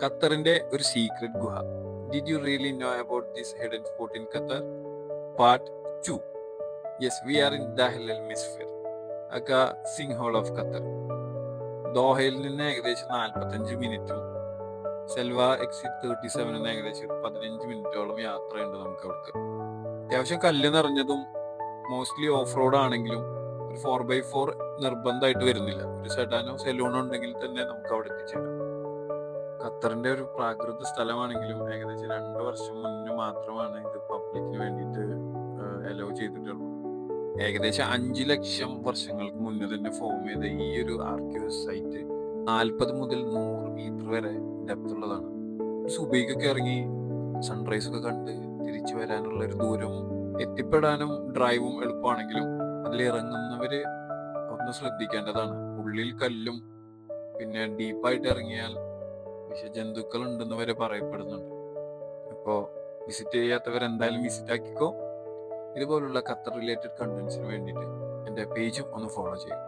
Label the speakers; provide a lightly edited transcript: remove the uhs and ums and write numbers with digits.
Speaker 1: ഖത്തറിന്റെ ഒരു സീക്രട്ട് ഗുഹ. Did you really know about this hidden spot in Qatar? Part 2. Yes, we are in Dahl Al Misfir, aka Singh whole of Qatar. ദോഹയിൽ നിന്ന് ഏകദേശം 45 മിനിറ്റും Selva exit 37 ഏകദേശം 15 മിനിറ്റോളം യാത്രയുണ്ട് നമുക്ക് അവിടേക്ക്. അത്യാവശ്യം കല്ല് നിറഞ്ഞതും മോസ്റ്റ്ലി ഓഫ് റോഡ് ആണെങ്കിലും ഒരു 4x4 നിർബന്ധമായിട്ട് വരുന്നില്ല. ഒരു സെഡാനോ സെലൂണോ ഉണ്ടെങ്കിൽ തന്നെ നമുക്ക് അവിടെ എത്തിച്ചേരാം. ഖത്തറിന്റെ ഒരു പ്രാകൃത സ്ഥലമാണെങ്കിലും ഏകദേശം 2 വർഷം മുന്നേ മാത്രമാണ് ഇത് പബ്ലിക്കിന് വേണ്ടിയിട്ട് അലോ ചെയ്തിട്ടുള്ളൂ. ഏകദേശം 5 ലക്ഷം വർഷങ്ങൾക്ക് മുന്നേ തന്നെ ഫോം ചെയ്ത ഈ ഒരു ആർക്കിയോ സൈറ്റ് 40 മുതൽ 100 മീറ്റർ വരെ ഡെപ്ത് ഉള്ളതാണ്. സുബൈക്കൊക്കെ ഇറങ്ങി സൺറൈസ് ഒക്കെ കണ്ട് തിരിച്ചു വരാനുള്ള ഒരു ദൂരവും എത്തിപ്പെടാനും ഡ്രൈവും എളുപ്പമാണെങ്കിലും അതിൽ ഇറങ്ങുന്നവര് ഒന്ന് ശ്രദ്ധിക്കേണ്ടതാണ്. ഉള്ളിൽ കല്ലും പിന്നെ ഡീപ്പായിട്ട് ഇറങ്ങിയാൽ വിഷജന്തുക്കൾ ഉണ്ടെന്ന് വരെ പറയപ്പെടുന്നുണ്ട്. അപ്പോൾ വിസിറ്റ് ചെയ്യാത്തവർ എന്തായാലും വിസിറ്റ് ആക്കിക്കോ. ഇതുപോലുള്ള ഖത്തർ റിലേറ്റഡ് കണ്ടന്റ്സിന് വേണ്ടിയിട്ട് എൻ്റെ പേജും ഒന്ന് ഫോളോ ചെയ്യും.